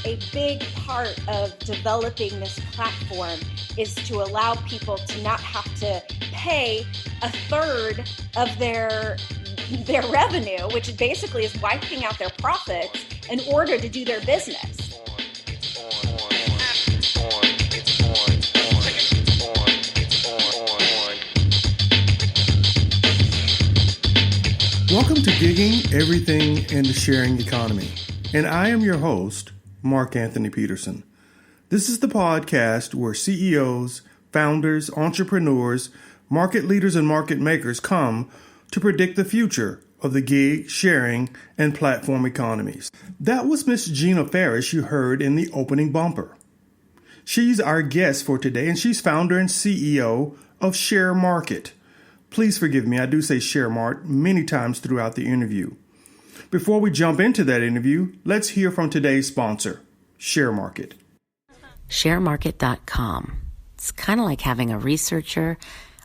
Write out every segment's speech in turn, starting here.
A big part of developing this platform is to allow people to not have to pay a third of their revenue, which basically is wiping out their profits in order to do their business. Welcome to Gigging Everything in the Sharing Economy, and I am your host, Mark Anthony Peterson. This is the podcast where CEOs, founders, entrepreneurs, market leaders, and market makers come to predict the future of the gig, sharing, and platform economies. That was Miss Gina Farish you heard in the opening bumper. She's our guest for today, and she's founder and CEO of Sharemrkt. Please forgive me, I do say Sharemrkt many times throughout the interview. Before we jump into that interview, let's hear from today's sponsor, Sharemrkt. Sharemrkt.com. It's kind of like having a researcher,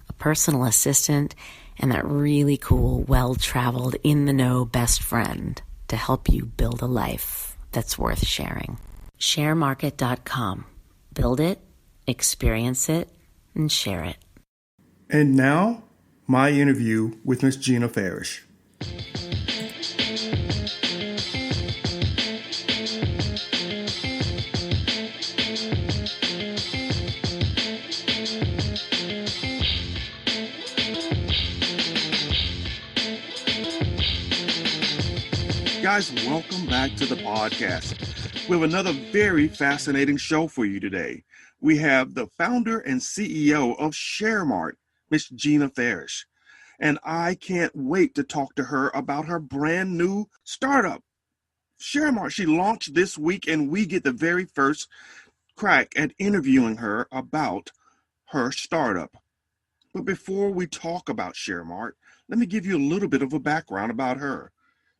a personal assistant, and that really cool, well-traveled, in-the-know best friend to help you build a life that's worth sharing. Sharemrkt.com. Build it, experience it, and share it. And now, my interview with Miss Gina Farish. Guys, welcome back to the podcast. We have another very fascinating show for you today. We have the founder and CEO of Sharemrkt, Miss Gina Farish. And I can't wait to talk to her about her brand new startup, Sharemrkt. She launched this week, and we get the very first crack at interviewing her about her startup. But before we talk about Sharemrkt, let me give you a little bit of a background about her.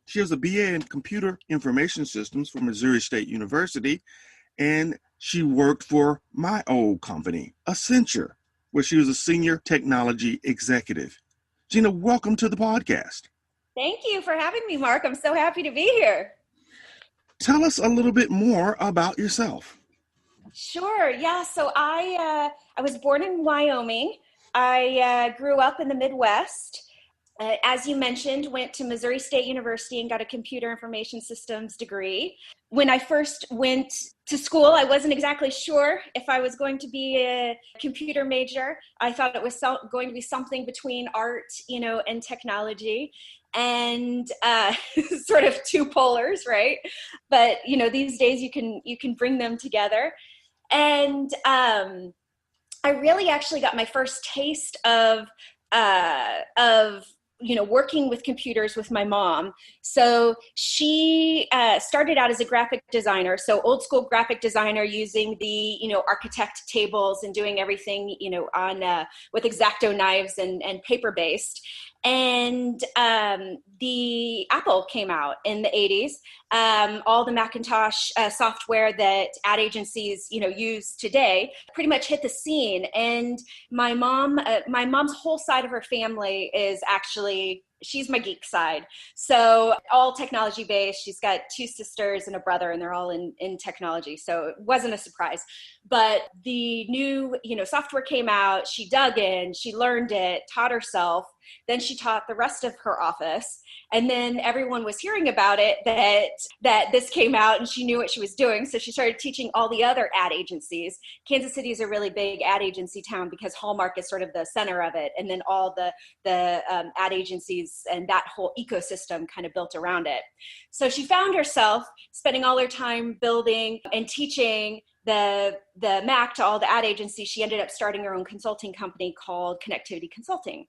She has a BA in Computer Information Systems from Missouri State University, and she worked for my old company, Accenture, where she was a senior technology executive. Gina, welcome to the podcast. Thank you for having me, Mark. I'm so happy to be here. Tell us a little bit more about yourself. Sure. Yeah. So I was born in Wyoming. I grew up in the Midwest. As you mentioned, went to Missouri State University and got a computer information systems degree. When I first went to school, I wasn't exactly sure if I was going to be a computer major. I thought it was going to be something between art, and technology, and sort of two polars, right? But these days you can bring them together. And I really actually got my first taste of working with computers with my mom. So she started out as a graphic designer, so old school graphic designer using the, architect tables and doing everything, on with X-Acto knives and paper-based. And the Apple came out in the 80s. All the Macintosh software that ad agencies, use today pretty much hit the scene. And my mom's whole side of her family is actually, she's my geek side. So all technology based. She's got two sisters and a brother, and they're all in technology. So it wasn't a surprise. But the new, software came out. She dug in, she learned it, taught herself. Then she taught the rest of her office. And then everyone was hearing about it, that this came out, and she knew what she was doing. So she started teaching all the other ad agencies. Kansas City is a really big ad agency town because Hallmark is sort of the center of it. And then all the ad agencies and that whole ecosystem kind of built around it. So she found herself spending all her time building and teaching the Mac to all the ad agencies. She ended up starting her own consulting company called Connectivity Consulting.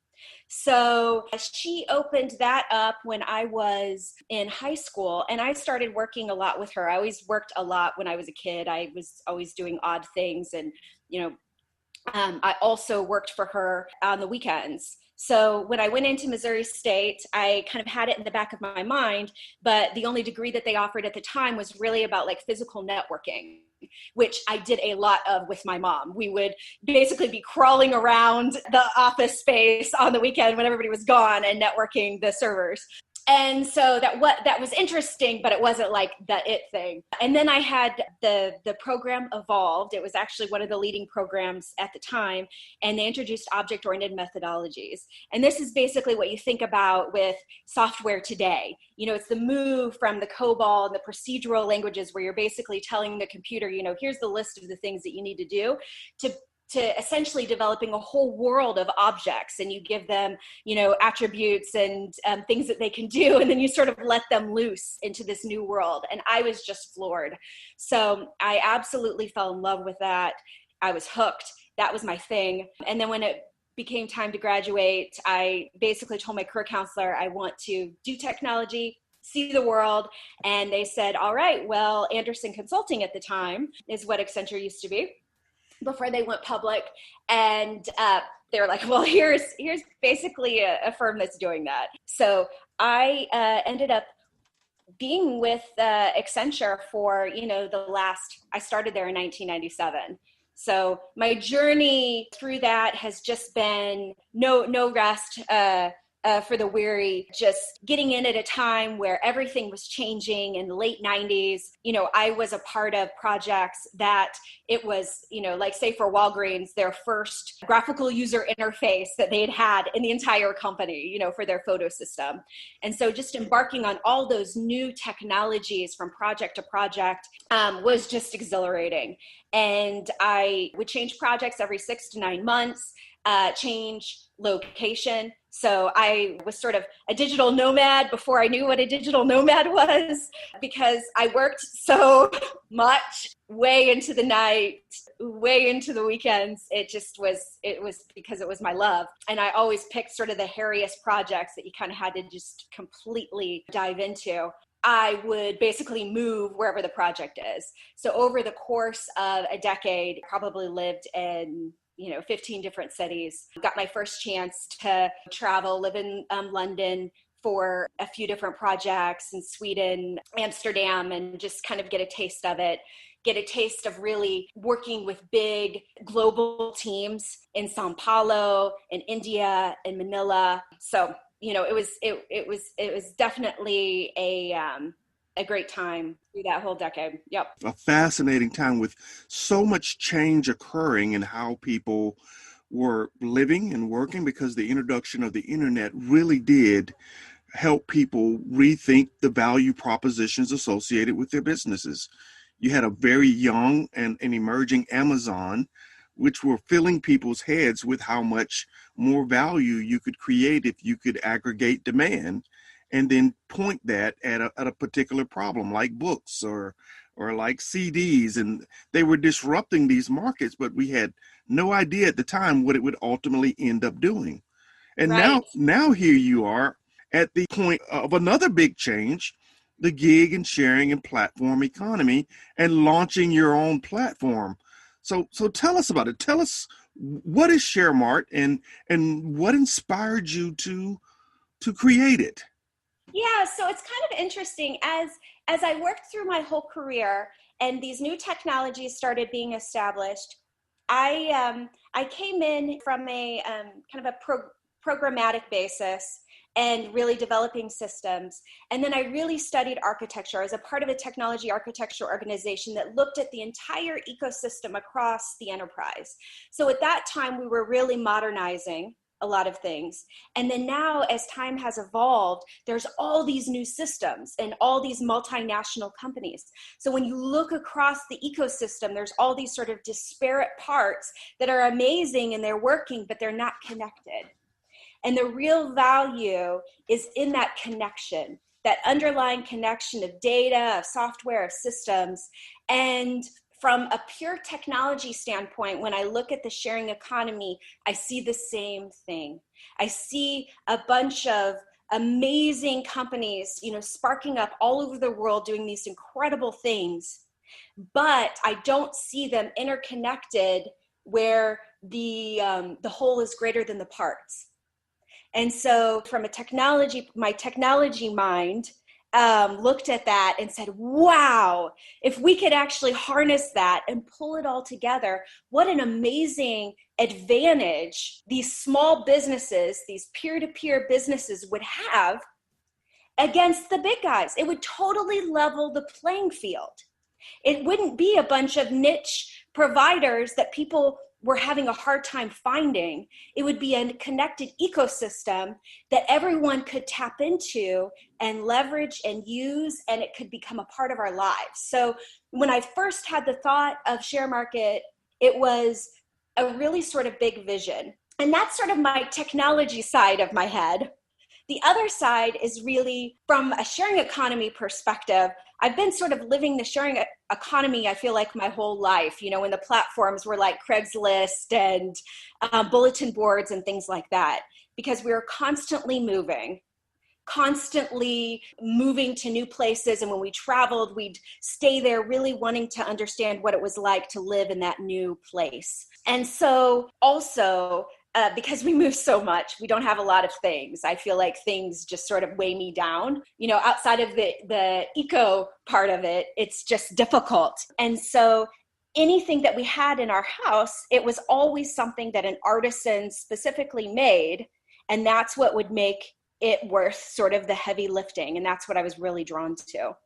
So she opened that up when I was in high school, and I started working a lot with her. I always worked a lot when I was a kid. I was always doing odd things and, I also worked for her on the weekends. So when I went into Missouri State, I kind of had it in the back of my mind, but the only degree that they offered at the time was really about like physical networking, which I did a lot of with my mom. We would basically be crawling around the office space on the weekend when everybody was gone and networking the servers. And so that was interesting, but it wasn't like the it thing. And then I had the program evolved. It was actually one of the leading programs at the time, and they introduced object-oriented methodologies. And this is basically what you think about with software today. You know, it's the move from the COBOL and the procedural languages where you're basically telling the computer, you know, here's the list of the things that you need to do, to essentially developing a whole world of objects, and you give them, you know, attributes and things that they can do, and then you sort of let them loose into this new world. And I was just floored. So I absolutely fell in love with that. I was hooked. That was my thing. And then when it became time to graduate, I basically told my career counselor, I want to do technology, see the world. And they said, all right, well, Anderson Consulting at the time is what Accenture used to be before they went public. And they were like, well, here's basically a firm that's doing that. So I ended up being with Accenture for, you know, I started there in 1997. So my journey through that has just been no rest for the weary, just getting in at a time where everything was changing in the late 90s. You know, I was a part of projects that it was, you know, like say for Walgreens, their first graphical user interface that they had in the entire company, you know, for their photo system. And so just embarking on all those new technologies from project to project was just exhilarating. And I would change projects every 6 to 9 months, change location. So I was sort of a digital nomad before I knew what a digital nomad was, because I worked so much way into the night, way into the weekends. It was because it was my love. And I always picked sort of the hairiest projects that you kind of had to just completely dive into. I would basically move wherever the project is. So over the course of a decade, probably lived in 15 different cities. Got my first chance to travel, live in London for a few different projects, in Sweden, Amsterdam, and just kind of get a taste of it. Get a taste of really working with big global teams in Sao Paulo, in India, in Manila. So, it was definitely a great time through that whole decade. Yep. A fascinating time with so much change occurring in how people were living and working, because the introduction of the internet really did help people rethink the value propositions associated with their businesses. You had a very young and emerging Amazon, which were filling people's heads with how much more value you could create if you could aggregate demand and then point that at a particular problem, like books or like CDs. And they were disrupting these markets, but we had no idea at the time what it would ultimately end up doing. And right. now here you are at the point of another big change, the gig and sharing and platform economy, and launching your own platform. So tell us about it. Tell us, what is Sharemrkt and what inspired you to create it? Yeah, so it's kind of interesting. As I worked through my whole career and these new technologies started being established, I came in from a kind of a programmatic basis and really developing systems. And then I really studied architecture. I was a part of a technology architecture organization that looked at the entire ecosystem across the enterprise. So at that time, we were really modernizing a lot of things. And then now, as time has evolved, there's all these new systems and all these multinational companies. So when you look across the ecosystem, there's all these sort of disparate parts that are amazing and they're working, but they're not connected. And the real value is in that connection, that underlying connection of data, of software, of systems. And from a pure technology standpoint, when I look at the sharing economy, I see the same thing. I see a bunch of amazing companies, sparking up all over the world doing these incredible things, but I don't see them interconnected where the whole is greater than the parts. And so from my technology mind looked at that and said, wow, if we could actually harness that and pull it all together, what an amazing advantage these small businesses, these peer-to-peer businesses would have against the big guys. It would totally level the playing field. It wouldn't be a bunch of niche providers that people were having a hard time finding. It would be a connected ecosystem that everyone could tap into and leverage and use, and it could become a part of our lives. So when I first had the thought of Sharemrkt, it was a really sort of big vision. And that's sort of my technology side of my head. The other side is really from a sharing economy perspective. I've been sort of living the sharing economy, I feel like, my whole life, when the platforms were like Craigslist and bulletin boards and things like that, because we were constantly moving to new places. And when we traveled, we'd stay there really wanting to understand what it was like to live in that new place. And so also, because we move so much, we don't have a lot of things. I feel like things just sort of weigh me down. Outside of the eco part of it, it's just difficult. And so anything that we had in our house, it was always something that an artisan specifically made. And that's what would make it worth sort of the heavy lifting. And that's what I was really drawn to.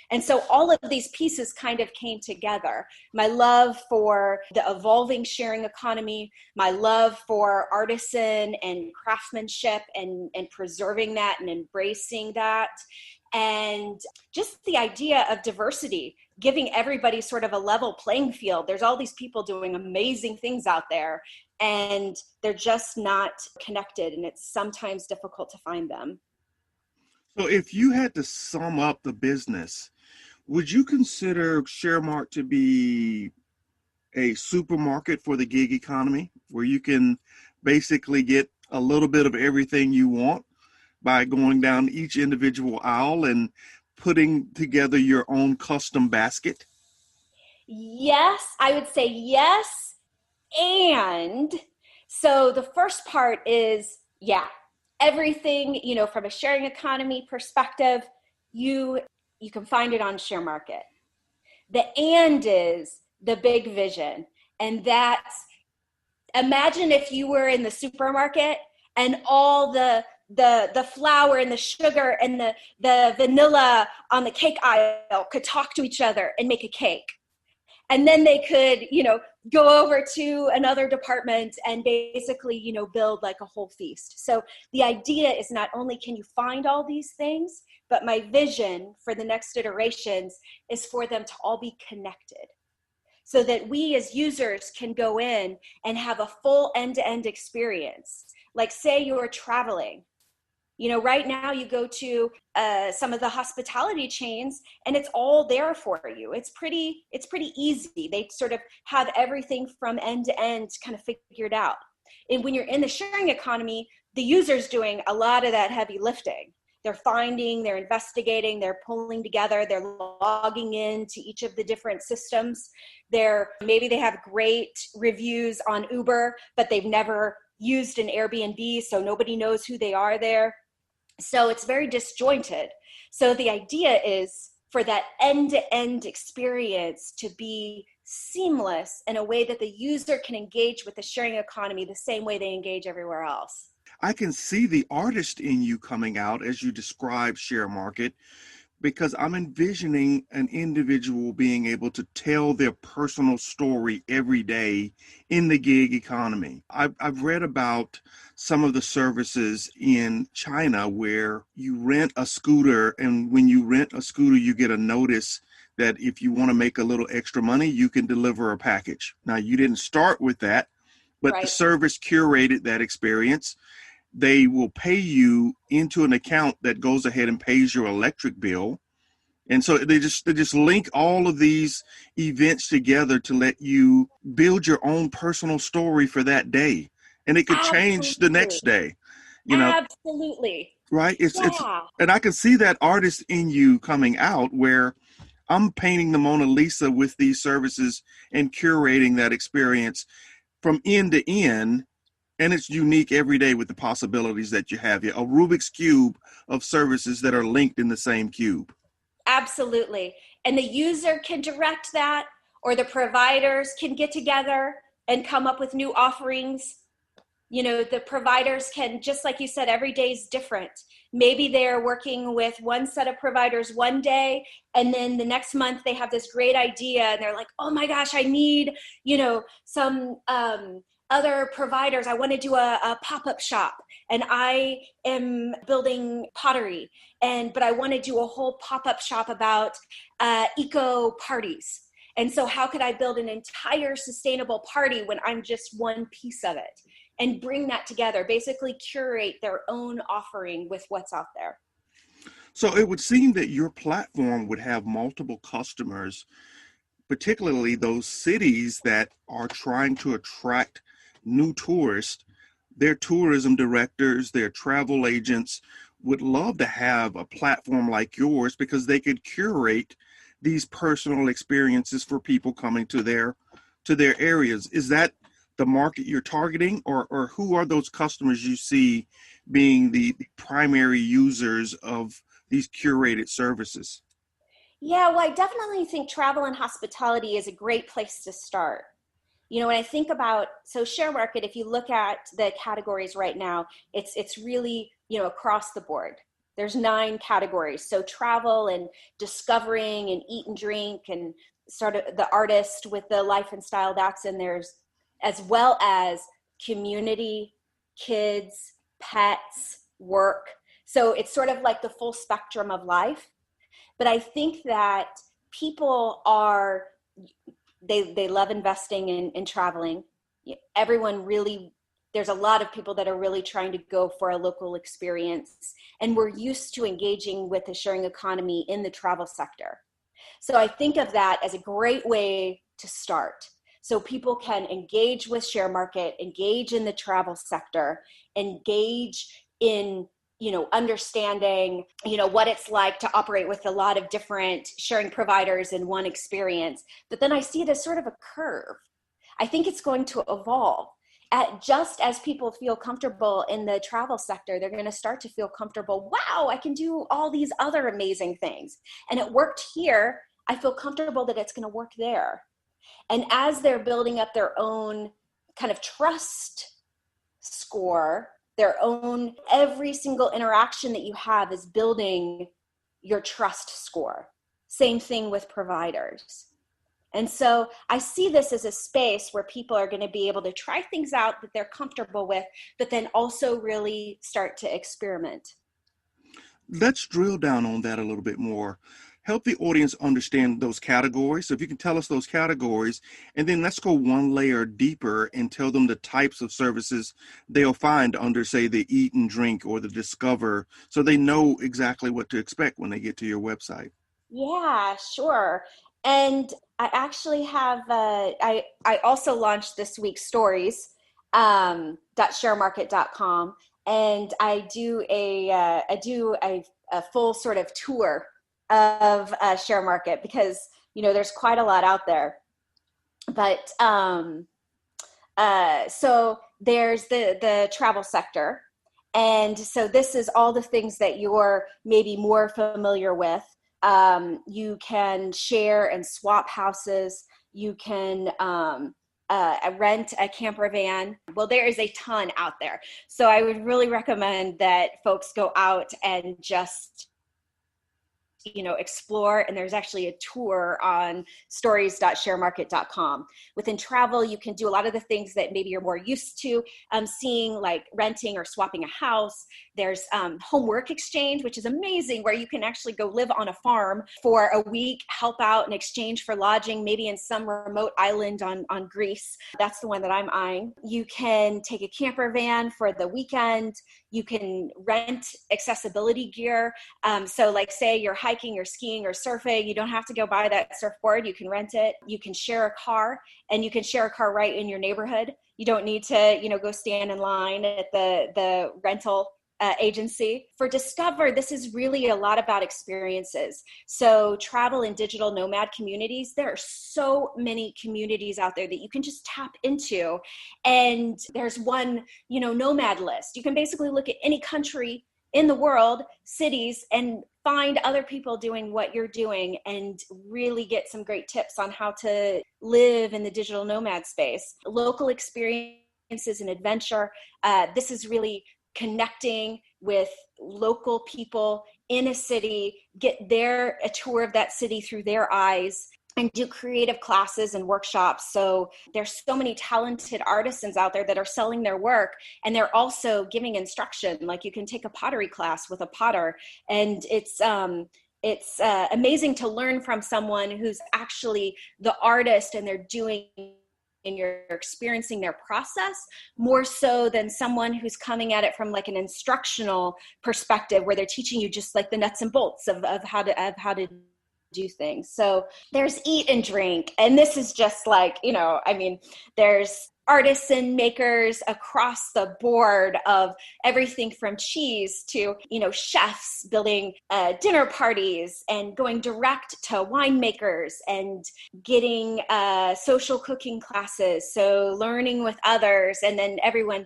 And so all of these pieces kind of came together. My love for the evolving sharing economy, my love for artisan and craftsmanship and preserving that and embracing that. And just the idea of diversity, giving everybody sort of a level playing field. There's all these people doing amazing things out there, and they're just not connected, and it's sometimes difficult to find them. So if you had to sum up the business, would you consider Sharemrkt to be a supermarket for the gig economy, where you can basically get a little bit of everything you want by going down each individual aisle and putting together your own custom basket? Yes, I would say yes. And so the first part is, everything, from a sharing economy perspective, you can find it on Sharemrkt. The and is the big vision. And that's, imagine if you were in the supermarket and all the flour and the sugar and the vanilla on the cake aisle could talk to each other and make a cake. And then they could, go over to another department and basically, build like a whole feast. So the idea is not only can you find all these things, but my vision for the next iterations is for them to all be connected, so that we as users can go in and have a full end-to-end experience. Like, say you're traveling. Right now you go to some of the hospitality chains and it's all there for you. It's pretty easy. They sort of have everything from end to end kind of figured out. And when you're in the sharing economy, the user's doing a lot of that heavy lifting. They're finding, they're investigating, they're pulling together, they're logging in to each of the different systems. Maybe they have great reviews on Uber, but they've never used an Airbnb, so nobody knows who they are there. So it's very disjointed. So the idea is for that end-to-end experience to be seamless in a way that the user can engage with the sharing economy the same way they engage everywhere else. I can see the artist in you coming out as you describe Sharemrkt, because I'm envisioning an individual being able to tell their personal story every day in the gig economy. I've read about some of the services in China where you rent a scooter, and when you rent a scooter, you get a notice that if you want to make a little extra money, you can deliver a package. Now, you didn't start with that, but Right. The service curated that experience. They will pay you into an account that goes ahead and pays your electric bill. And so they just link all of these events together to let you build your own personal story for that day. And it could change the next day, Absolutely. right? It's and I can see that artist in you coming out, where I'm painting the Mona Lisa with these services and curating that experience from end to end, and it's unique every day with the possibilities that you have here. A Rubik's Cube of services that are linked in the same cube. Absolutely. And the user can direct that, or the providers can get together and come up with new offerings. You know, the providers can, just like you said, every day is different. Maybe they're working with one set of providers one day, and then the next month they have this great idea and they're like, oh my gosh, I need, you know, some other providers. I want to do a pop-up shop, and I am building pottery, but I want to do a whole pop-up shop about eco parties. And so how could I build an entire sustainable party when I'm just one piece of it? And bring that together, basically curate their own offering with what's out there. So it would seem that your platform would have multiple customers, particularly those cities that are trying to attract new tourists. Their tourism directors, their travel agents would love to have a platform like yours because they could curate these personal experiences for people coming to their areas. Is that the market you're targeting, or who are those customers you see being the primary users of these curated services? Yeah, well, I definitely think travel and hospitality is a great place to start. You know, when I think about, so Sharemrkt, if you look at the categories right now, it's really, you know, across the board. There's 9 categories. So travel and discovering and eat and drink and sort of the artist with the life and style, that's in there's, as well as community, kids, pets, work. So it's sort of like the full spectrum of life. But I think that people are, they love investing in traveling. Everyone really, there's a lot of people that are really trying to go for a local experience. And we're used to engaging with the sharing economy in the travel sector. So I think of that as a great way to start. So people can engage with Sharemrkt, engage in the travel sector, engage in, you know, understanding, you know, what it's like to operate with a lot of different sharing providers in one experience. But then I see it as sort of a curve. I think it's going to evolve. Just as people feel comfortable in the travel sector, they're going to start to feel comfortable. Wow, I can do all these other amazing things. And it worked here. I feel comfortable that it's going to work there. And as they're building up their own kind of trust score, their own, every single interaction that you have is building your trust score. Same thing with providers. And so I see this as a space where people are going to be able to try things out that they're comfortable with, but then also really start to experiment. Let's drill down on that a little bit more. Help the audience understand those categories. So if you can tell us those categories, and then let's go one layer deeper and tell them the types of services they'll find under, say, the eat and drink or the discover, so they know exactly what to expect when they get to your website. Yeah, sure. And I actually have, I also launched this week stories, .sharemrkt.com, and I do a full sort of tour of Sharemrkt, because, you know, there's quite a lot out there. But so there's the travel sector. And so this is all the things that you're maybe more familiar with. You can share and swap houses. You can rent a camper van. Well, there is a ton out there. So I would really recommend that folks go out and just, you know, explore. And there's actually a tour on stories.sharemrkt.com. Within travel, you can do a lot of the things that maybe you're more used to seeing, like renting or swapping a house. There's home work exchange, which is amazing, where you can actually go live on a farm for a week, help out in exchange for lodging, maybe in some remote island on Greece. That's the one that I'm eyeing. You can take a camper van for the weekend. You can rent accessibility gear. So like say you're hiking or skiing or surfing, you don't have to go buy that surfboard. You can rent it. You can share a car, and you can share a car right in your neighborhood. You don't need to, you know, go stand in line at the rental agency. For Discover, this is really a lot about experiences. So travel and digital nomad communities, there are so many communities out there that you can just tap into. And there's one, nomad list. You can basically look at any country in the world, cities, and find other people doing what you're doing and really get some great tips on how to live in the digital nomad space. Local experiences and adventure. This is really connecting with local people in a city, get a tour of that city through their eyes, and do creative classes and workshops. So there's so many talented artisans out there that are selling their work, and they're also giving instruction. Like you can take a pottery class with a potter, and it's amazing to learn from someone who's actually the artist and they're doing and you're experiencing their process more so than someone who's coming at it from like an instructional perspective where they're teaching you just like the nuts and bolts of how to do things. So there's eat and drink. And this is just like, there's artisan makers across the board of everything from cheese to, chefs building dinner parties and going direct to winemakers and getting social cooking classes. So learning with others, and then everyone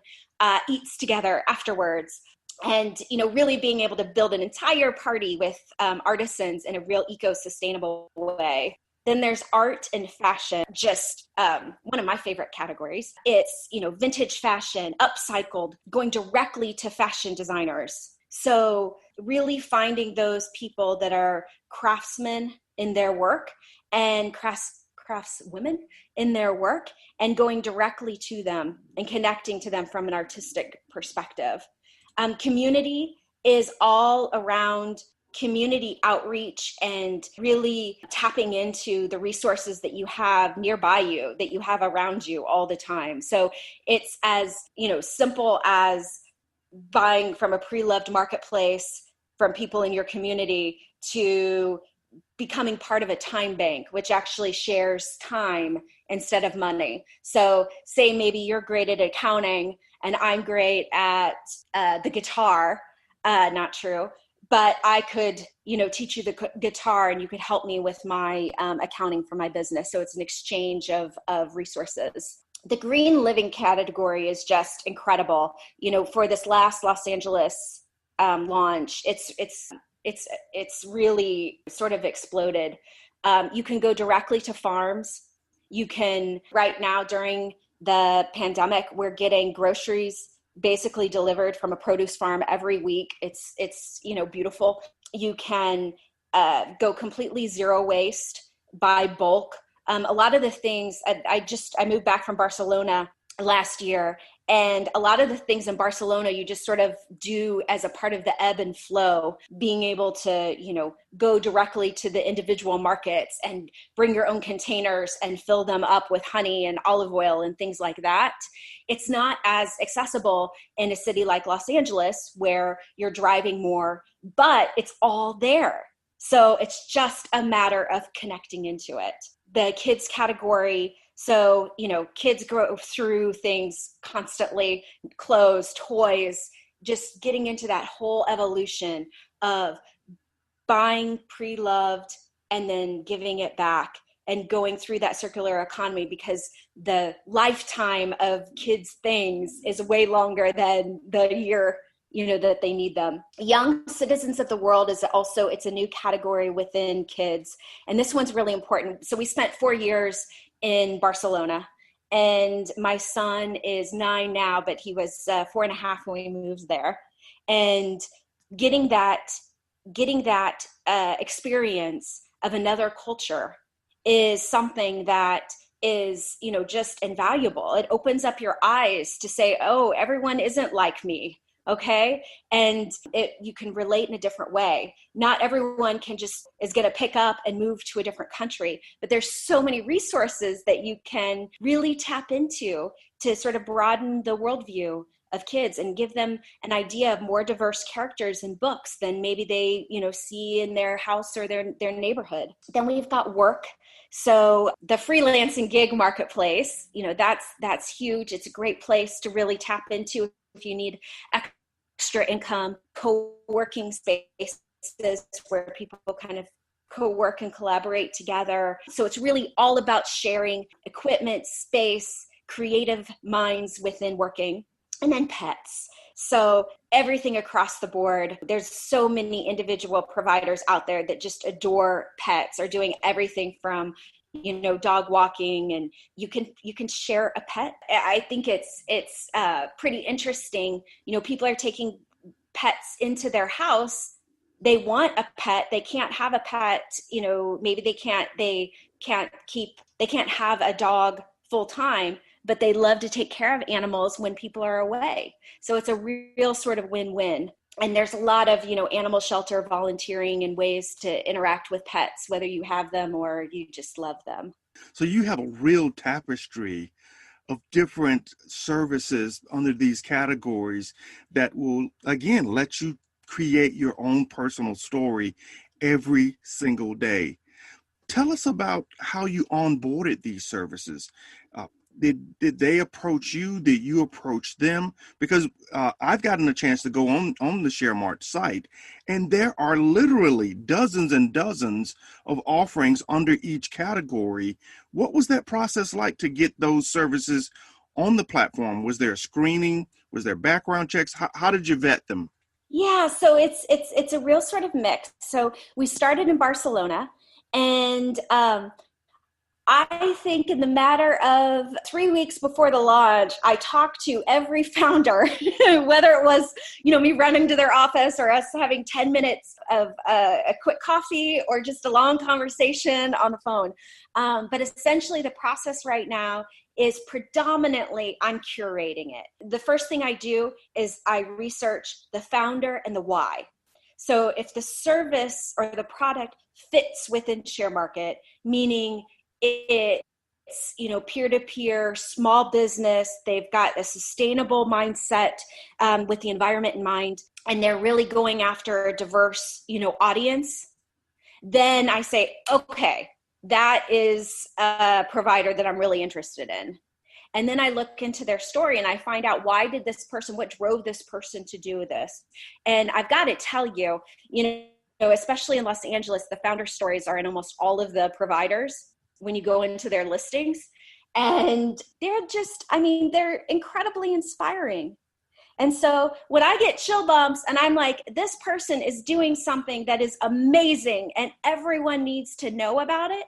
eats together afterwards. And, really being able to build an entire party with artisans in a real eco-sustainable way. Then there's art and fashion, just one of my favorite categories. It's, vintage fashion, upcycled, going directly to fashion designers. So really finding those people that are craftsmen in their work and craftswomen in their work and going directly to them and connecting to them from an artistic perspective. Community is all around community outreach and really tapping into the resources that you have nearby you, that you have around you all the time. So it's as, simple as buying from a pre-loved marketplace from people in your community to becoming part of a time bank, which actually shares time instead of money. So say maybe you're great at accounting and I'm great at the guitar, not true, but I could, teach you the guitar and you could help me with my accounting for my business. So it's an exchange of resources. The green living category is just incredible. For this last Los Angeles launch, it's really sort of exploded. You can go directly to farms. You can, right now during the pandemic, we're getting groceries basically delivered from a produce farm every week. It's beautiful. You can go completely zero waste, buy bulk. A lot of the things, I moved back from Barcelona last year, and a lot of the things in Barcelona you just sort of do as a part of the ebb and flow, being able to, go directly to the individual markets and bring your own containers and fill them up with honey and olive oil and things like that. It's not as accessible in a city like Los Angeles where you're driving more, but it's all there. So it's just a matter of connecting into it. The kids category, so, kids grow through things constantly, clothes, toys, just getting into that whole evolution of buying pre-loved and then giving it back and going through that circular economy, because the lifetime of kids' things is way longer than the year that they need them. Young citizens of the world is also, it's a new category within kids. And this one's really important. So we spent 4 years in Barcelona, and my son is 9 now, but he was 4.5 when we moved there. And getting that experience of another culture is something that is, just invaluable. It opens up your eyes to say, oh, everyone isn't like me. Okay. And you can relate in a different way. Not everyone is going to pick up and move to a different country, but there's so many resources that you can really tap into to sort of broaden the worldview of kids and give them an idea of more diverse characters in books than maybe they, see in their house or their neighborhood. Then we've got work. So the freelancing gig marketplace, that's huge. It's a great place to really tap into if you need extra extra income, co-working spaces where people kind of co-work and collaborate together. So it's really all about sharing equipment, space, creative minds within working, and then pets. So everything across the board. There's so many individual providers out there that just adore pets, are doing everything from, dog walking, and you can share a pet. I think it's pretty interesting. People are taking pets into their house. They want a pet. They can't have a pet. Maybe they can't have a dog full time, but they love to take care of animals when people are away. So it's a real sort of win-win. And there's a lot of, animal shelter volunteering and ways to interact with pets, whether you have them or you just love them. So you have a real tapestry of different services under these categories that will, again, let you create your own personal story every single day. Tell us about how you onboarded these services. Did they approach you? Did you approach them? Because I've gotten a chance to go on the Sharemrkt site, and there are literally dozens and dozens of offerings under each category. What was that process like to get those services on the platform? Was there a screening? Was there background checks? How did you vet them? Yeah, so it's a real sort of mix. So we started in Barcelona, and I think in the matter of 3 weeks before the launch, I talked to every founder, whether it was, me running to their office or us having 10 minutes of a quick coffee or just a long conversation on the phone. But essentially the process right now is predominantly I'm curating it. The first thing I do is I research the founder and the why. So if the service or the product fits within Sharemrkt, meaning it's, peer-to-peer, small business, they've got a sustainable mindset with the environment in mind, and they're really going after a diverse, audience, then I say, okay, that is a provider that I'm really interested in. And then I look into their story and I find out what drove this person to do this. And I've got to tell you, especially in Los Angeles, the founder stories are in almost all of the providers when you go into their listings. And they're incredibly inspiring. And so when I get chill bumps and I'm like, this person is doing something that is amazing and everyone needs to know about it,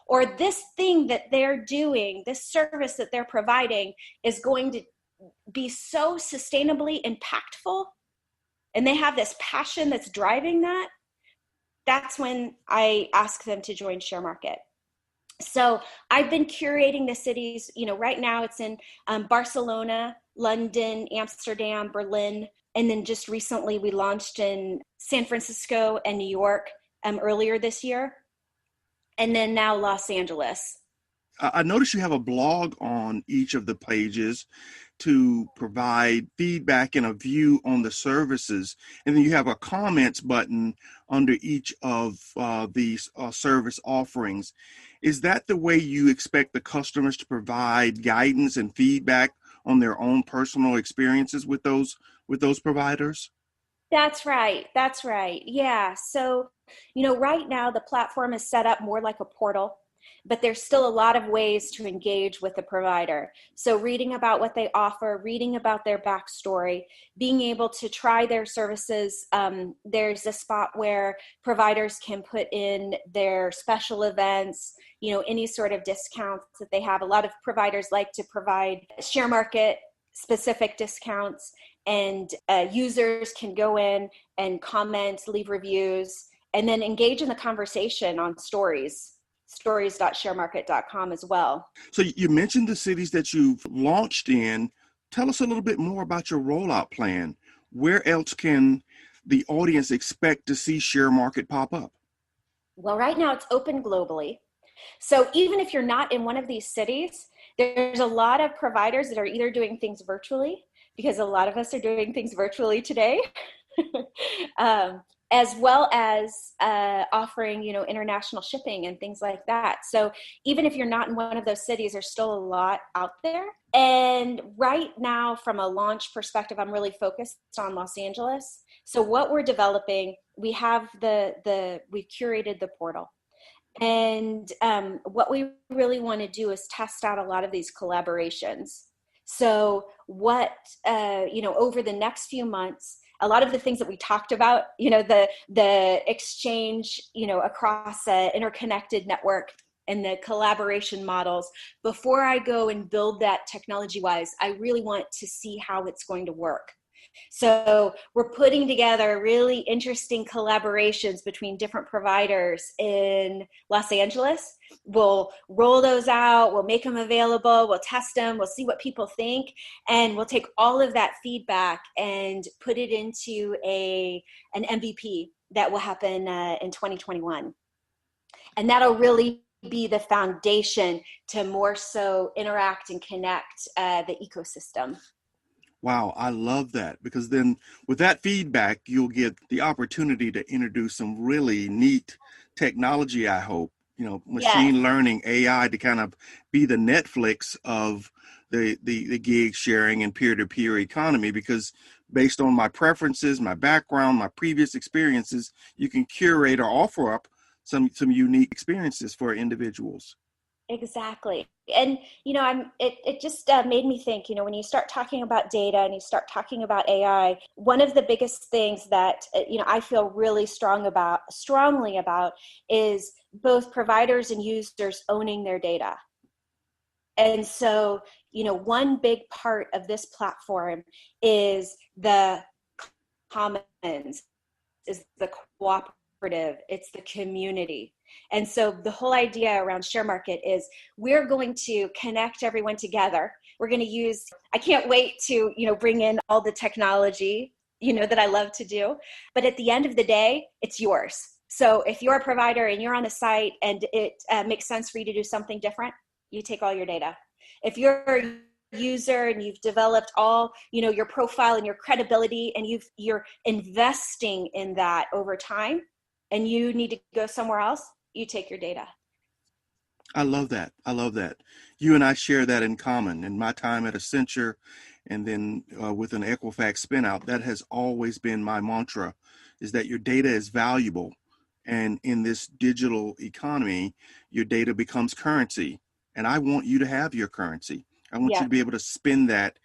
or this thing that they're doing, this service that they're providing is going to be so sustainably impactful, and they have this passion that's driving that, that's when I ask them to join Sharemrkt. So I've been curating the cities, right now it's in Barcelona, London, Amsterdam, Berlin, and then just recently we launched in San Francisco and New York earlier this year, and then now Los Angeles. I noticed you have a blog on each of the pages to provide feedback and a view on the services. And then you have a comments button under each of these service offerings. Is that the way you expect the customers to provide guidance and feedback on their own personal experiences with those providers? That's right. Yeah. So, right now the platform is set up more like a portal, but there's still a lot of ways to engage with the provider. So reading about what they offer, reading about their backstory, being able to try their services. There's a spot where providers can put in their special events, any sort of discounts that they have. A lot of providers like to provide Sharemrkt specific discounts, and users can go in and comment, leave reviews, and then engage in the conversation on stories.sharemrkt.com as well. So you mentioned the cities that you've launched in. Tell us a little bit more about your rollout plan. Where else can the audience expect to see Sharemrkt pop up? Well, right now it's open globally. So even if you're not in one of these cities, there's a lot of providers that are either doing things virtually, because a lot of us are doing things virtually today, as well as offering, international shipping and things like that. So even if you're not in one of those cities, there's still a lot out there. And right now, from a launch perspective, I'm really focused on Los Angeles. So what we're developing, we have we've curated the portal. And what we really want to do is test out a lot of these collaborations. So what, over the next few months, a lot of the things that we talked about, the exchange, across an interconnected network and the collaboration models, before I go and build that technology-wise, I really want to see how it's going to work. So we're putting together really interesting collaborations between different providers in Los Angeles. We'll roll those out, we'll make them available, we'll test them, we'll see what people think, and we'll take all of that feedback and put it into an MVP that will happen in 2021. And that'll really be the foundation to more so interact and connect the ecosystem. Wow, I love that, because then with that feedback, you'll get the opportunity to introduce some really neat technology, I hope, machine learning, AI, to kind of be the Netflix of the gig sharing and peer-to-peer economy, because based on my preferences, my background, my previous experiences, you can curate or offer up some unique experiences for individuals. Exactly. And, it just made me think, when you start talking about data and you start talking about AI, one of the biggest things that, I feel really strongly about is both providers and users owning their data. And so, one big part of this platform is the commons, is the cooperative, it's the community. And so the whole idea around Sharemrkt is we're going to connect everyone together. We're going to use, I can't wait to, bring in all the technology, that I love to do. But at the end of the day, it's yours. So if you're a provider and you're on the site and it makes sense for you to do something different, you take all your data. If you're a user and you've developed all, your profile and your credibility, and you're investing in that over time, and you need to go somewhere else, you take your data. I love that. I love that. You and I share that in common. In my time at Accenture, and then with an Equifax spinout, that has always been my mantra, is that your data is valuable. And in this digital economy, your data becomes currency. And I want you to have your currency. I want you to be able to spend that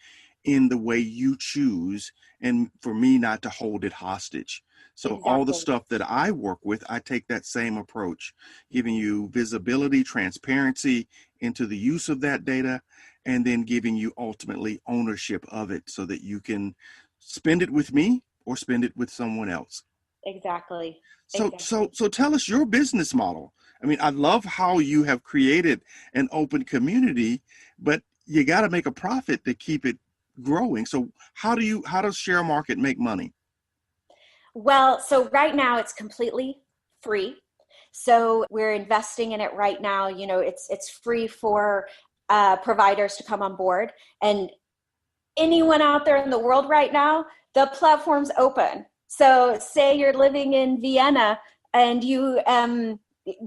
in the way you choose, and for me not to hold it hostage. So all the stuff that I work with, I take that same approach, giving you visibility, transparency into the use of that data, and then giving you ultimately ownership of it so that you can spend it with me or spend it with someone else. Exactly. So tell us your business model. I mean, I love how you have created an open community, but you got to make a profit to keep it growing. So how does Sharemrkt make money? Well, so right now it's completely free. So we're investing in it right now. It's free for providers to come on board. And anyone out there in the world right now, the platform's open. So say you're living in Vienna and you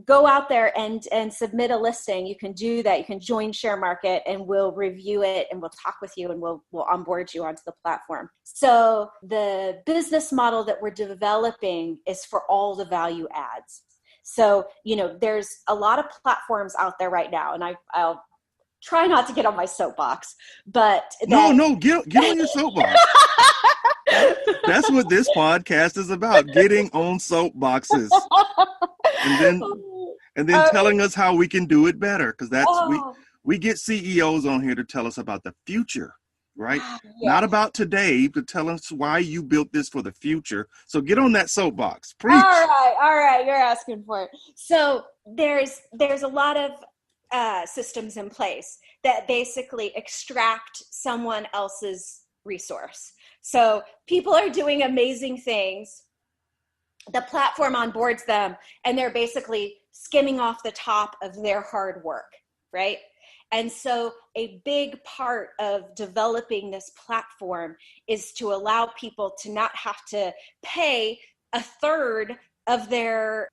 go out there and submit a listing. You can do that. You can join Sharemrkt and we'll review it and we'll talk with you and we'll onboard you onto the platform. So the business model that we're developing is for all the value adds. So, there's a lot of platforms out there right now, and I'll try not to get on my soapbox, but no, get on your soapbox. That's what this podcast is about, getting on soapboxes. And then telling us how we can do it better, because we get CEOs on here to tell us about the future, right? Yes. Not about today, but tell us why you built this for the future. So get on that soapbox. Preach. All right, you're asking for it. So there's a lot of systems in place that basically extract someone else's resource. So people are doing amazing things. The platform onboards them and they're basically skimming off the top of their hard work, right? And so a big part of developing this platform is to allow people to not have to pay a third of their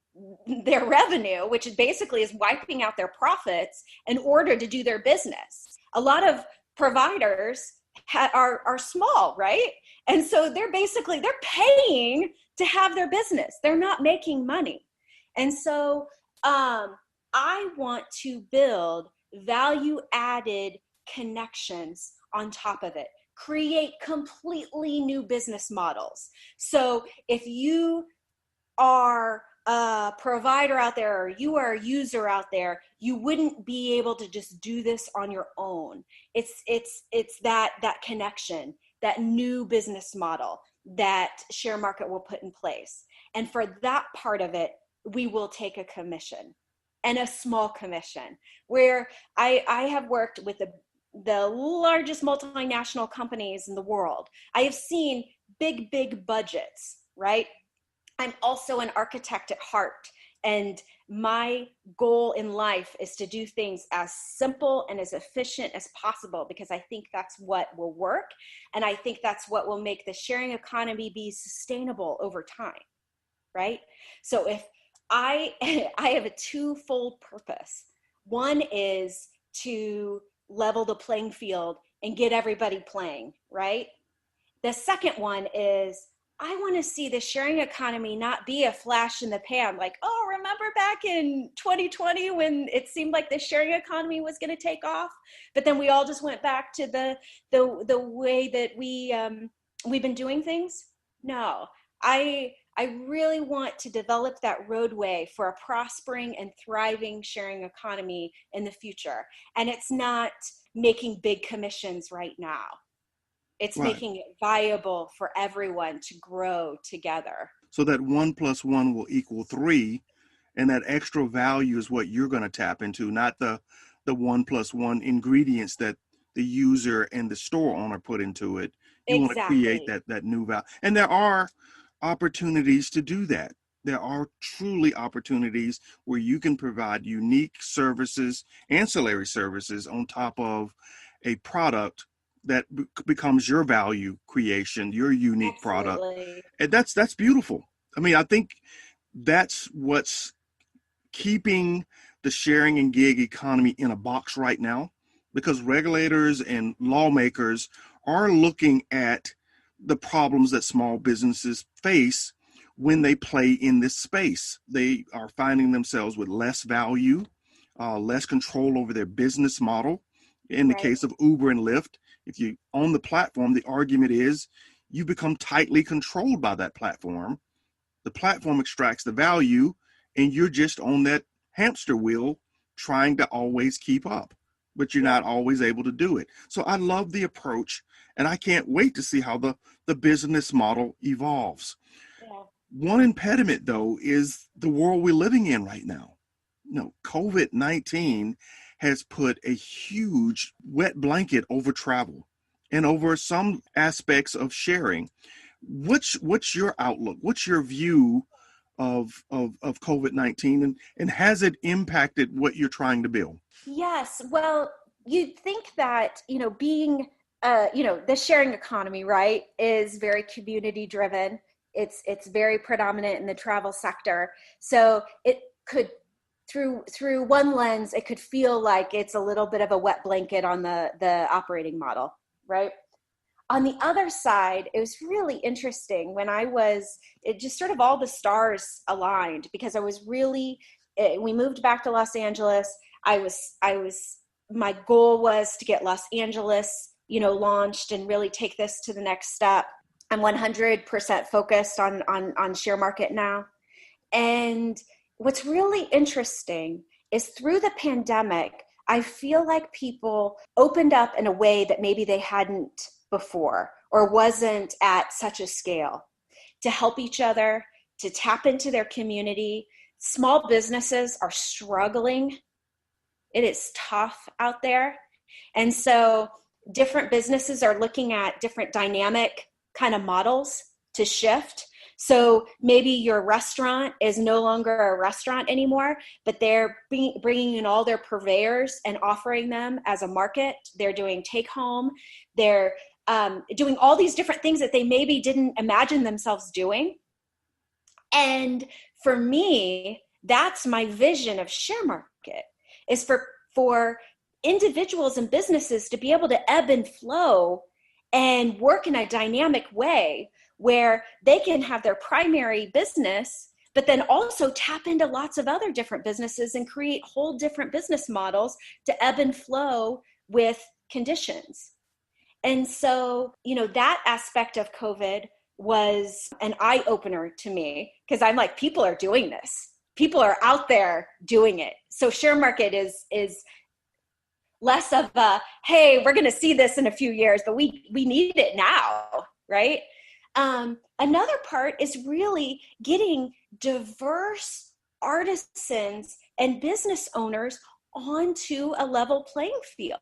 revenue, which basically is wiping out their profits in order to do their business. A lot of providers are small, right? And so they're paying to have their business. They're not making money. And so I want to build value-added connections on top of it, create completely new business models. So if you are a provider out there, or you are a user out there, you wouldn't be able to just do this on your own. It's that connection, that new business model that Sharemrkt will put in place. And for that part of it, we will take a commission, and a small commission, where I have worked with the largest multinational companies in the world. I have seen big budgets, right? I'm also an architect at heart, and my goal in life is to do things as simple and as efficient as possible, because I think that's what will work, and I think that's what will make the sharing economy be sustainable over time, right? So if I have a twofold purpose. One is to level the playing field and get everybody playing, right? The second one is I want to see the sharing economy not be a flash in the pan, like, oh, remember back in 2020 when it seemed like the sharing economy was going to take off, but then we all just went back to the way that we've been doing things? No, I really want to develop that roadway for a prospering and thriving sharing economy in the future. And it's not making big commissions right now. It's Right. making it viable for everyone to grow together. So that 1 + 1 will equal 3, and that extra value is what you're going to tap into, not the 1 + 1 ingredients that the user and the store owner put into it. You want to create that new value. And there are opportunities to do that. There are truly opportunities where you can provide unique services, ancillary services on top of a product that becomes your value creation, your unique product. And that's beautiful. I mean, I think that's what's keeping the sharing and gig economy in a box right now, because regulators and lawmakers are looking at the problems that small businesses face when they play in this space. They are finding themselves with less value, less control over their business model. In the case of Uber and Lyft, if you own the platform, the argument is you become tightly controlled by that platform. The platform extracts the value, and you're just on that hamster wheel trying to always keep up, but you're not always able to do it. So I love the approach, and I can't wait to see how the business model evolves. Yeah. One impediment, though, is the world we're living in right now. COVID-19 has put a huge wet blanket over travel and over some aspects of sharing. What's your outlook? What's your view of COVID-19, and has it impacted what you're trying to build? Yes. Well, you'd think that, being, the sharing economy, right, is very community driven. It's very predominant in the travel sector. So it could, through one lens, it could feel like it's a little bit of a wet blanket on the operating model, right? On the other side, it was really interesting when it just sort of all the stars aligned, because we moved back to Los Angeles. My goal was to get Los Angeles, launched and really take this to the next step. I'm 100% focused on Sharemrkt now. And what's really interesting is through the pandemic, I feel like people opened up in a way that maybe they hadn't before, or wasn't at such a scale, to help each other, to tap into their community. Small businesses are struggling. It is tough out there. And so different businesses are looking at different dynamic kind of models to shift. So maybe your restaurant is no longer a restaurant anymore, but they're bringing in all their purveyors and offering them as a market. They're doing take home. They're doing all these different things that they maybe didn't imagine themselves doing. And for me, that's my vision of Sharemrkt, is for individuals and businesses to be able to ebb and flow and work in a dynamic way where they can have their primary business, but then also tap into lots of other different businesses and create whole different business models to ebb and flow with conditions. And so, that aspect of COVID was an eye-opener to me, because I'm like, people are doing this. People are out there doing it. So Sharemrkt is less of a, hey, we're going to see this in a few years, but we need it now, right? Another part is really getting diverse artisans and business owners onto a level playing field.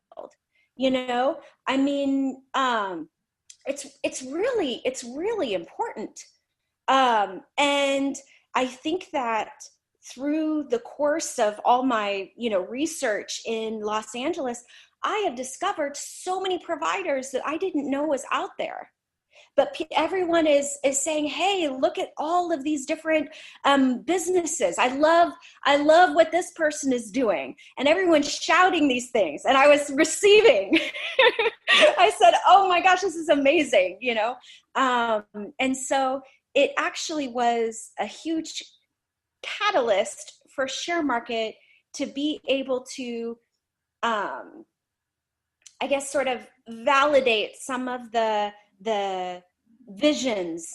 It's really important. And I think that through the course of all my, research in Los Angeles, I have discovered so many providers that I didn't know was out there. But everyone is saying, hey, look at all of these different businesses. I love what this person is doing. And everyone's shouting these things. And I was receiving. I said, oh my gosh, this is amazing, And so it actually was a huge catalyst for Sharemrkt to be able to, sort of validate some of the visions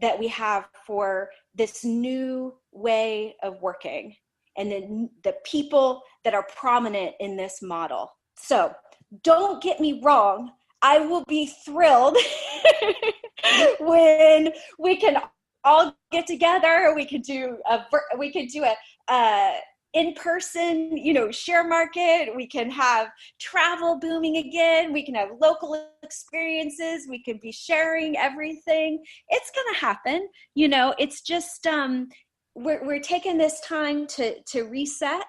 that we have for this new way of working and then the people that are prominent in this model. So don't get me wrong, I will be thrilled when we can all get together. We could do a in-person, Sharemrkt. We can have travel booming again. We can have local experiences. We can be sharing everything. It's going to happen. It's just, we're taking this time to reset,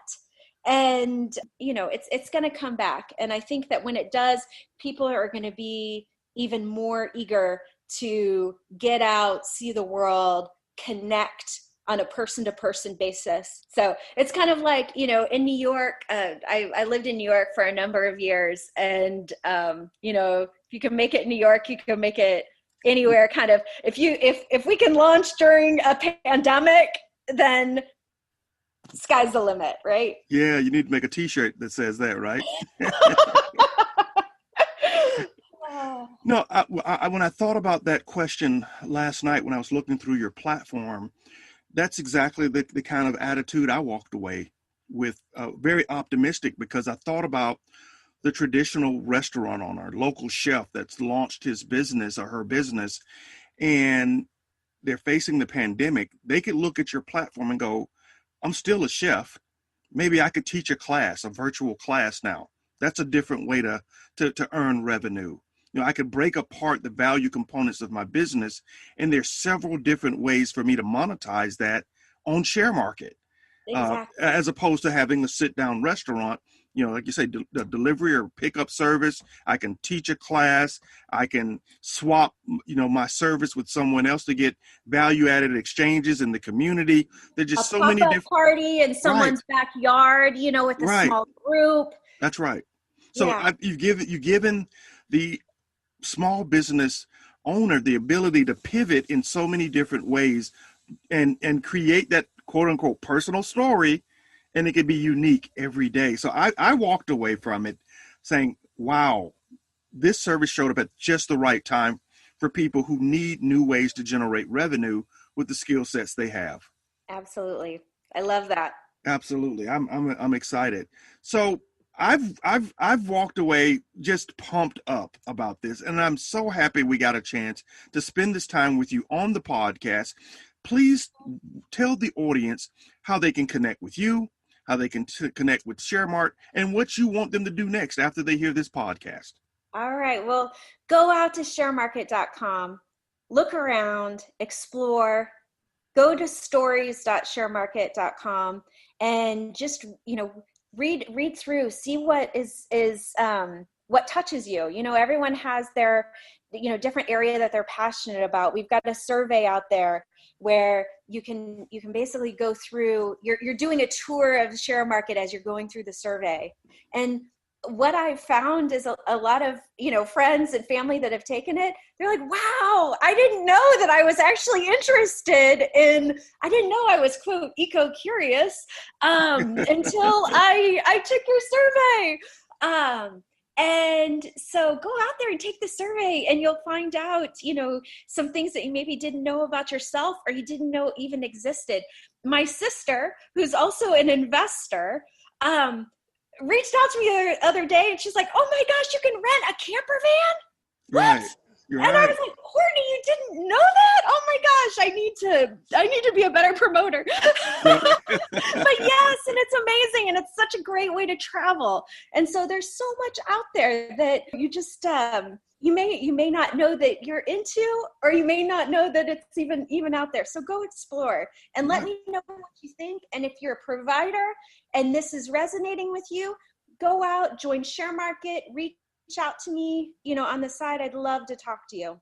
and, it's going to come back. And I think that when it does, people are going to be even more eager to get out, see the world, connect on a person-to-person basis. So it's kind of like, in New York, I lived in New York for a number of years, and, if you can make it in New York, you can make it anywhere. Kind of, if we can launch during a pandemic, then sky's the limit, right? Yeah, you need to make a t-shirt that says that, right? No, when I thought about that question last night when I was looking through your platform, that's exactly the kind of attitude I walked away with, very optimistic, because I thought about the traditional restaurant owner, local chef that's launched his business or her business, and they're facing the pandemic. They could look at your platform and go, I'm still a chef. Maybe I could teach a class, a virtual class now. That's a different way to earn revenue. I could break apart the value components of my business, and there's several different ways for me to monetize that on Sharemrkt. Exactly. As opposed to having a sit-down restaurant, like you say, the delivery or pickup service. I can teach a class. I can swap, my service with someone else to get value-added exchanges in the community. There's just so many different party in someone's backyard, with a small group. That's right. So you've given the small business owner the ability to pivot in so many different ways and create that quote unquote personal story, and it can be unique every day. So I walked away from it saying, wow, this service showed up at just the right time for people who need new ways to generate revenue with the skill sets they have. Absolutely. I love that. Absolutely. I'm excited. So I've walked away just pumped up about this, and I'm so happy we got a chance to spend this time with you on the podcast. Please tell the audience how they can connect with you, how they can connect with Sharemrkt, and what you want them to do next after they hear this podcast. All right. Well, go out to sharemrkt.com, look around, explore, go to stories.sharemrkt.com, and just, read through, see what is what touches you. Everyone has their different area that they're passionate about. We've got a survey out there where you can basically go through, you're doing a tour of the Sharemrkt as you're going through the survey. And what I've found is a lot of, friends and family that have taken it, they're like, wow, I didn't know that I was actually interested I didn't know I was, quote, eco-curious until I took your survey. And so go out there and take the survey, and you'll find out, some things that you maybe didn't know about yourself or you didn't know even existed. My sister, who's also an investor, reached out to me the other day, and she's like, oh my gosh, you can rent a camper van? What? Right. You're and right. I was like, Courtney, you didn't know that? Oh my gosh, I need to be a better promoter. But yes, and it's amazing, and it's such a great way to travel. And so there's so much out there that you just you may not know that you're into, or you may not know that it's even out there. So go explore and let me know what you think. And if you're a provider and this is resonating with you, go out, join Sharemrkt, reach out to me, on the side. I'd love to talk to you.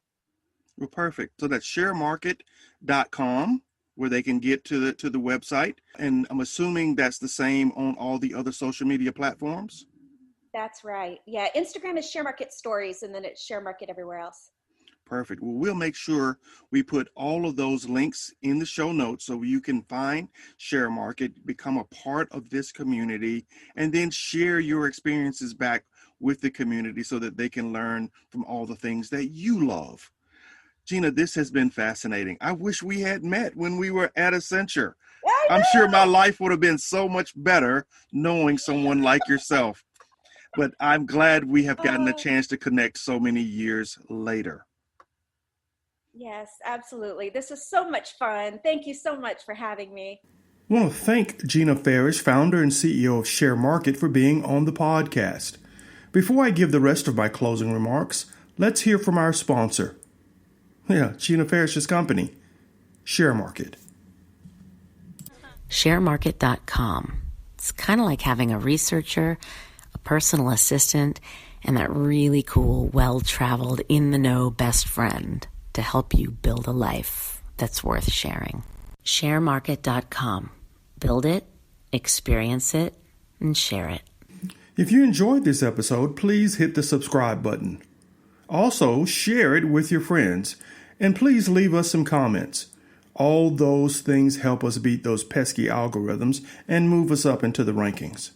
Well, perfect. So that's sharemrkt.com, where they can get to the website. And I'm assuming that's the same on all the other social media platforms. That's right. Yeah. Instagram is Sharemrkt Stories, and then it's Sharemrkt everywhere else. Perfect. Well, we'll make sure we put all of those links in the show notes so you can find Sharemrkt, become a part of this community, and then share your experiences back with the community so that they can learn from all the things that you love. Gina, this has been fascinating. I wish we had met when we were at Accenture. I'm sure my life would have been so much better knowing someone like yourself. But I'm glad we have gotten a chance to connect so many years later. Yes, absolutely. This was so much fun. Thank you so much for having me. I want to thank Gina Farish, founder and CEO of Sharemrkt, for being on the podcast. Before I give the rest of my closing remarks, let's hear from our sponsor. Yeah, Gina Farish's company, Sharemrkt. Sharemrkt.com. It's kind of like having a researcher, a personal assistant, and that really cool, well-traveled, in-the-know best friend to help you build a life that's worth sharing. Sharemrkt.com. Build it, experience it, and share it. If you enjoyed this episode, please hit the subscribe button. Also, share it with your friends, and please leave us some comments. All those things help us beat those pesky algorithms and move us up into the rankings.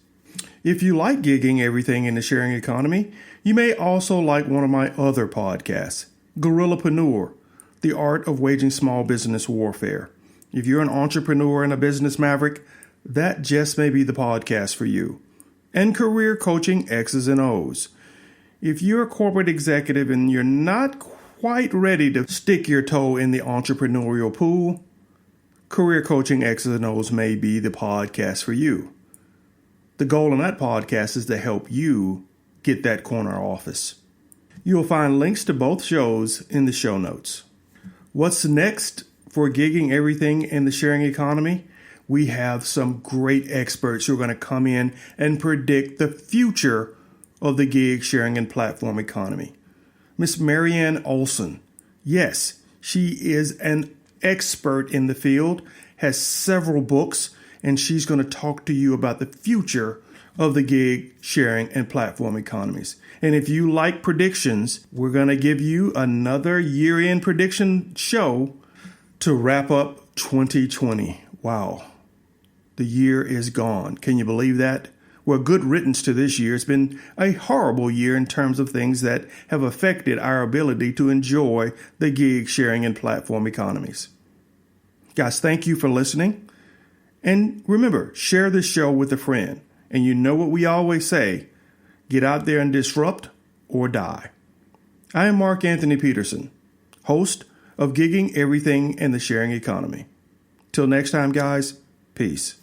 If you like gigging everything in the sharing economy, you may also like one of my other podcasts, Guerrillapreneur, The Art of Waging Small Business Warfare. If you're an entrepreneur and a business maverick, that just may be the podcast for you. And Career Coaching X's and O's. If you're a corporate executive and you're not quite ready to stick your toe in the entrepreneurial pool, Career Coaching X's and O's may be the podcast for you. The goal in that podcast is to help you get that corner office. You'll find links to both shows in the show notes. What's next for gigging everything in the sharing economy? We have some great experts who are going to come in and predict the future of the gig sharing and platform economy. Miss Marianne Olson, yes, she is an expert in the field, has several books, and she's going to talk to you about the future of the gig sharing and platform economies. And if you like predictions, we're going to give you another year-end prediction show to wrap up 2020. Wow. The year is gone. Can you believe that? Well, good riddance to this year. It's been a horrible year in terms of things that have affected our ability to enjoy the gig sharing and platform economies. Guys, thank you for listening. And remember, share this show with a friend. And you know what we always say, get out there and disrupt or die. I am Mark Anthony Peterson, host of Gigging Everything in the Sharing Economy. Till next time, guys, peace.